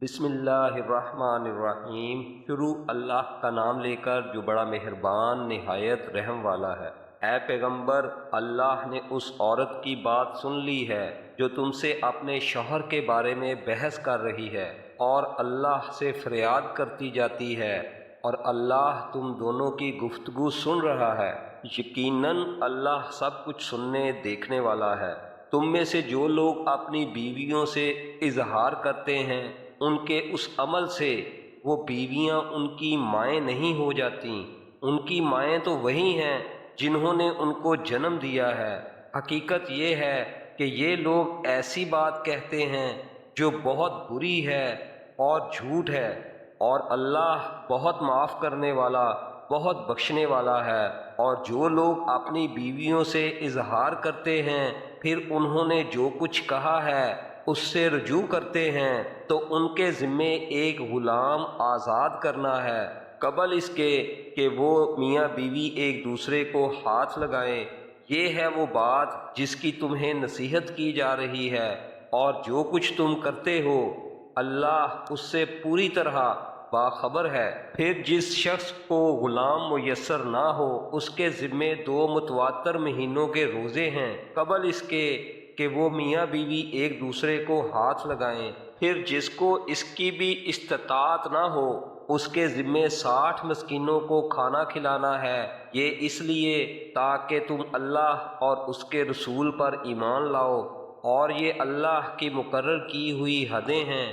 بسم اللہ الرحمن الرحیم۔ شروع اللہ کا نام لے کر جو بڑا مہربان نہایت رحم والا ہے۔ اے پیغمبر، اللہ نے اس عورت کی بات سن لی ہے جو تم سے اپنے شوہر کے بارے میں بحث کر رہی ہے اور اللہ سے فریاد کرتی جاتی ہے، اور اللہ تم دونوں کی گفتگو سن رہا ہے۔ یقیناً اللہ سب کچھ سننے دیکھنے والا ہے۔ تم میں سے جو لوگ اپنی بیویوں سے اظہار کرتے ہیں، ان کے اس عمل سے وہ بیویاں ان کی مائیں نہیں ہو جاتیں، ان کی مائیں تو وہی ہیں جنہوں نے ان کو جنم دیا ہے۔ حقیقت یہ ہے کہ یہ لوگ ایسی بات کہتے ہیں جو بہت بری ہے اور جھوٹ ہے، اور اللہ بہت معاف کرنے والا، بہت بخشنے والا ہے۔ اور جو لوگ اپنی بیویوں سے اظہار کرتے ہیں پھر انہوں نے جو کچھ کہا ہے اس سے رجوع کرتے ہیں تو ان کے ذمے ایک غلام آزاد کرنا ہے، قبل اس کے کہ وہ میاں بیوی ایک دوسرے کو ہاتھ لگائیں۔ یہ ہے وہ بات جس کی تمہیں نصیحت کی جا رہی ہے، اور جو کچھ تم کرتے ہو اللہ اس سے پوری طرح باخبر ہے۔ پھر جس شخص کو غلام میسر نہ ہو اس کے ذمے 2 متواتر مہینوں کے روزے ہیں، قبل اس کے کہ وہ میاں بیوی ایک دوسرے کو ہاتھ لگائیں۔ پھر جس کو اس کی بھی استطاعت نہ ہو اس کے ذمے 60 مسکینوں کو کھانا کھلانا ہے، یہ اس لیے تاکہ تم اللہ اور اس کے رسول پر ایمان لاؤ، اور یہ اللہ کی مقرر کی ہوئی حدیں ہیں،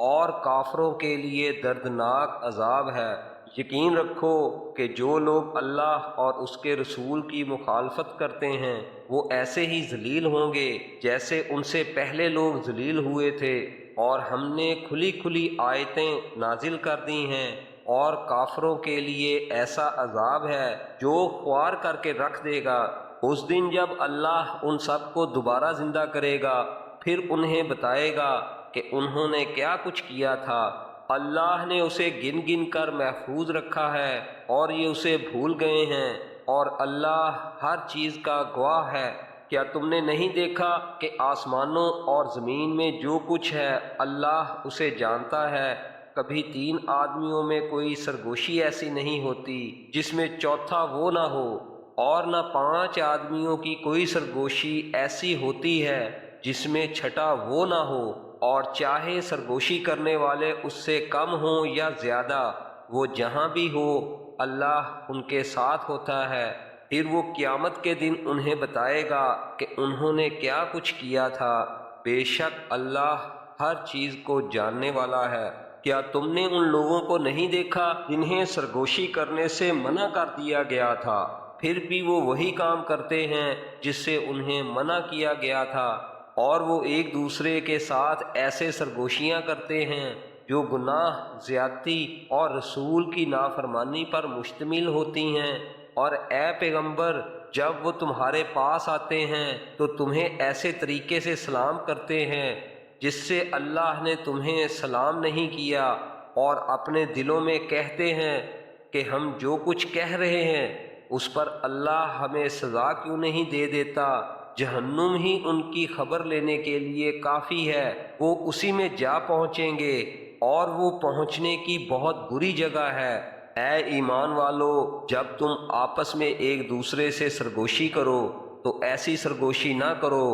اور کافروں کے لیے دردناک عذاب ہے۔ یقین رکھو کہ جو لوگ اللہ اور اس کے رسول کی مخالفت کرتے ہیں وہ ایسے ہی ذلیل ہوں گے جیسے ان سے پہلے لوگ ذلیل ہوئے تھے، اور ہم نے کھلی کھلی آیتیں نازل کر دی ہیں، اور کافروں کے لیے ایسا عذاب ہے جو خوار کر کے رکھ دے گا۔ اس دن جب اللہ ان سب کو دوبارہ زندہ کرے گا پھر انہیں بتائے گا کہ انہوں نے کیا کچھ کیا تھا۔ اللہ نے اسے گن گن کر محفوظ رکھا ہے اور یہ اسے بھول گئے ہیں، اور اللہ ہر چیز کا گواہ ہے۔ کیا تم نے نہیں دیکھا کہ آسمانوں اور زمین میں جو کچھ ہے اللہ اسے جانتا ہے؟ کبھی 3 آدمیوں میں کوئی سرگوشی ایسی نہیں ہوتی جس میں چوتھا وہ نہ ہو، اور نہ 5 آدمیوں کی کوئی سرگوشی ایسی ہوتی ہے جس میں چھٹا وہ نہ ہو، اور چاہے سرگوشی کرنے والے اس سے کم ہوں یا زیادہ، وہ جہاں بھی ہو اللہ ان کے ساتھ ہوتا ہے۔ پھر وہ قیامت کے دن انہیں بتائے گا کہ انہوں نے کیا کچھ کیا تھا۔ بے شک اللہ ہر چیز کو جاننے والا ہے۔ کیا تم نے ان لوگوں کو نہیں دیکھا جنہیں سرگوشی کرنے سے منع کر دیا گیا تھا، پھر بھی وہ وہی کام کرتے ہیں جس سے انہیں منع کیا گیا تھا، اور وہ ایک دوسرے کے ساتھ ایسے سرگوشیاں کرتے ہیں جو گناہ، زیادتی اور رسول کی نافرمانی پر مشتمل ہوتی ہیں۔ اور اے پیغمبر، جب وہ تمہارے پاس آتے ہیں تو تمہیں ایسے طریقے سے سلام کرتے ہیں جس سے اللہ نے تمہیں سلام نہیں کیا، اور اپنے دلوں میں کہتے ہیں کہ ہم جو کچھ کہہ رہے ہیں اس پر اللہ ہمیں سزا کیوں نہیں دے دیتا۔ جہنم ہی ان کی خبر لینے کے لیے کافی ہے، وہ اسی میں جا پہنچیں گے، اور وہ پہنچنے کی بہت بری جگہ ہے۔ اے ایمان والو، جب تم آپس میں ایک دوسرے سے سرگوشی کرو تو ایسی سرگوشی نہ کرو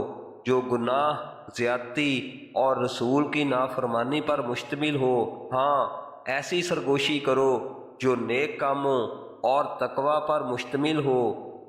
جو گناہ، زیادتی اور رسول کی نافرمانی پر مشتمل ہو۔ ہاں، ایسی سرگوشی کرو جو نیک کاموں اور تقوی پر مشتمل ہو،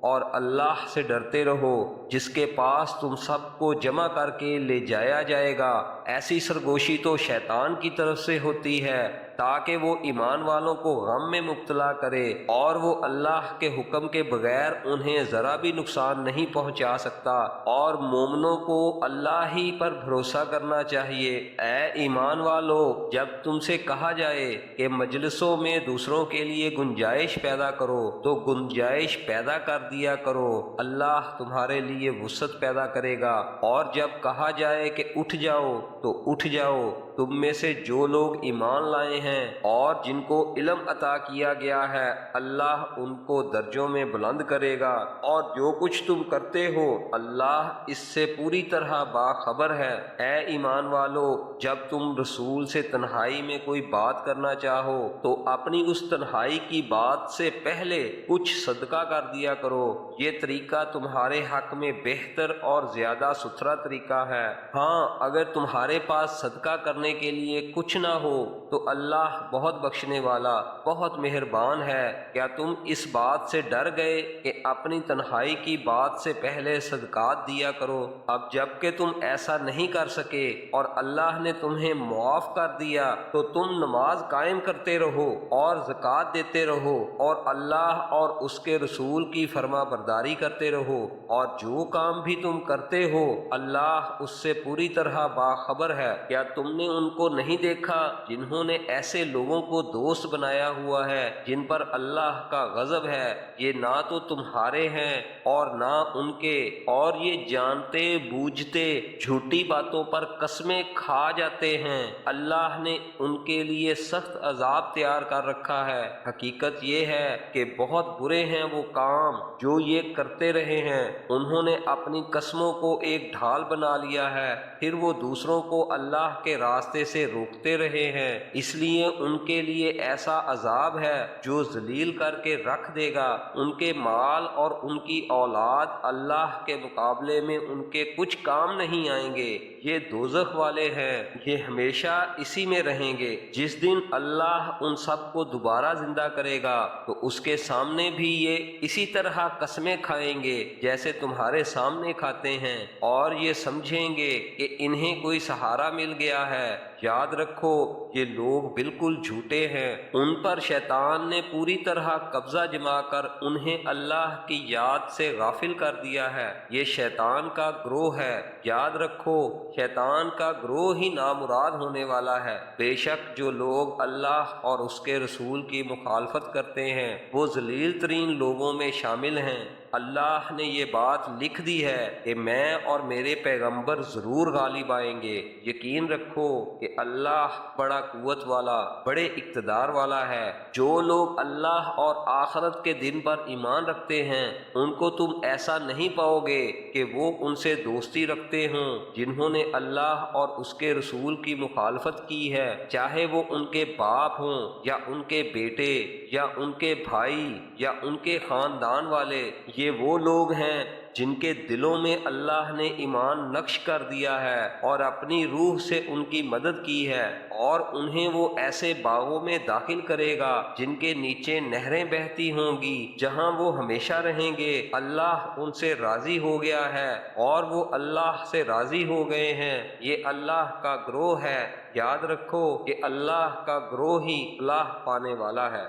اور اللہ سے ڈرتے رہو جس کے پاس تم سب کو جمع کر کے لے جایا جائے گا۔ ایسی سرگوشی تو شیطان کی طرف سے ہوتی ہے تاکہ وہ ایمان والوں کو غم میں مبتلا کرے، اور وہ اللہ کے حکم کے بغیر انہیں ذرا بھی نقصان نہیں پہنچا سکتا، اور مومنوں کو اللہ ہی پر بھروسہ کرنا چاہیے۔ اے ایمان والو، جب تم سے کہا جائے کہ مجلسوں میں دوسروں کے لیے گنجائش پیدا کرو تو گنجائش پیدا کر دیا کرو، اللہ تمہارے لیے وسعت پیدا کرے گا۔ اور جب کہا جائے کہ اٹھ جاؤ تو اٹھ جاؤ، تم میں سے جو لوگ ایمان لائے ہیں اور جن کو علم عطا کیا گیا ہے اللہ ان کو درجوں میں بلند کرے گا، اور جو کچھ تم کرتے ہو اللہ اس سے پوری طرح باخبر ہے۔ اے ایمان والو، جب تم رسول سے تنہائی میں کوئی بات کرنا چاہو تو اپنی اس تنہائی کی بات سے پہلے کچھ صدقہ کر دیا کرو، یہ طریقہ تمہارے حق میں بہتر اور زیادہ ستھرا طریقہ ہے۔ ہاں، اگر تمہارے پاس صدقہ کرنے کے لیے کچھ نہ ہو تو اللہ بہت بخشنے والا، بہت مہربان ہے۔ کیا تم اس بات سے ڈر گئے کہ اپنی تنہائی کی بات سے پہلے صدقات دیا کرو؟ اب جب کہ تم ایسا نہیں کر سکے اور اللہ نے تمہیں معاف کر دیا تو تم نماز قائم کرتے رہو اور زکوٰۃ دیتے رہو اور اللہ اور اس کے رسول کی فرما برداری کرتے رہو، اور جو کام بھی تم کرتے ہو اللہ اس سے پوری طرح باخبر ہے۔ کیا تم نے ان کو نہیں دیکھا جنہوں نے ایسے لوگوں کو دوست بنایا ہوا ہے جن پر اللہ کا غضب ہے؟ یہ نہ تو تمہارے ہیں اور نہ ان کے، اور یہ جانتے بوجھتے جھوٹی باتوں پر قسمیں کھا جاتے ہیں۔ اللہ نے ان کے لیے سخت عذاب تیار کر رکھا ہے۔ حقیقت یہ ہے کہ بہت برے ہیں وہ کام جو یہ کرتے رہے ہیں۔ انہوں نے اپنی قسموں کو ایک ڈھال بنا لیا ہے، پھر وہ دوسروں کو اللہ کے راستے سے روکتے رہے ہیں، اس لیے ان کے لیے ایسا عذاب ہے جو ذلیل کر کے رکھ دے گا۔ ان کے مال اور ان کی اولاد اللہ کے مقابلے میں ان کے کچھ کام نہیں آئیں گے۔ یہ دوزخ والے ہیں، یہ ہمیشہ اسی میں رہیں گے۔ جس دن اللہ ان سب کو دوبارہ زندہ کرے گا تو اس کے سامنے بھی یہ اسی طرح قسمیں کھائیں گے جیسے تمہارے سامنے کھاتے ہیں، اور یہ سمجھیں گے کہ انہیں کوئی سہارا مل گیا ہے۔ یاد رکھو یہ لوگ بالکل جھوٹے ہیں، ان پر شیطان نے پوری طرح قبضہ جما کر انہیں اللہ کی یاد سے غافل کر دیا ہے۔ یہ شیطان کا گروہ ہے، یاد رکھو شیطان کا گروہ ہی نامراد ہونے والا ہے۔ بے شک جو لوگ اللہ اور اس کے رسول کی مخالفت کرتے ہیں وہ ذلیل ترین لوگوں میں شامل ہیں۔ اللہ نے یہ بات لکھ دی ہے کہ میں اور میرے پیغمبر ضرور غالب آئیں گے۔ یقین رکھو کہ اللہ بڑا قوت والا، بڑے اقتدار والا ہے۔ جو لوگ اللہ اور آخرت کے دن پر ایمان رکھتے ہیں ان کو تم ایسا نہیں پاؤ گے کہ وہ ان سے دوستی رکھتے ہوں جنہوں نے اللہ اور اس کے رسول کی مخالفت کی ہے، چاہے وہ ان کے باپ ہوں یا ان کے بیٹے یا ان کے بھائی یا ان کے خاندان والے۔ یہ وہ لوگ ہیں جن کے دلوں میں اللہ نے ایمان نقش کر دیا ہے اور اپنی روح سے ان کی مدد کی ہے، اور انہیں وہ ایسے باغوں میں داخل کرے گا جن کے نیچے نہریں بہتی ہوں گی، جہاں وہ ہمیشہ رہیں گے۔ اللہ ان سے راضی ہو گیا ہے اور وہ اللہ سے راضی ہو گئے ہیں۔ یہ اللہ کا گروہ ہے، یاد رکھو کہ اللہ کا گروہ ہی فلاح پانے والا ہے۔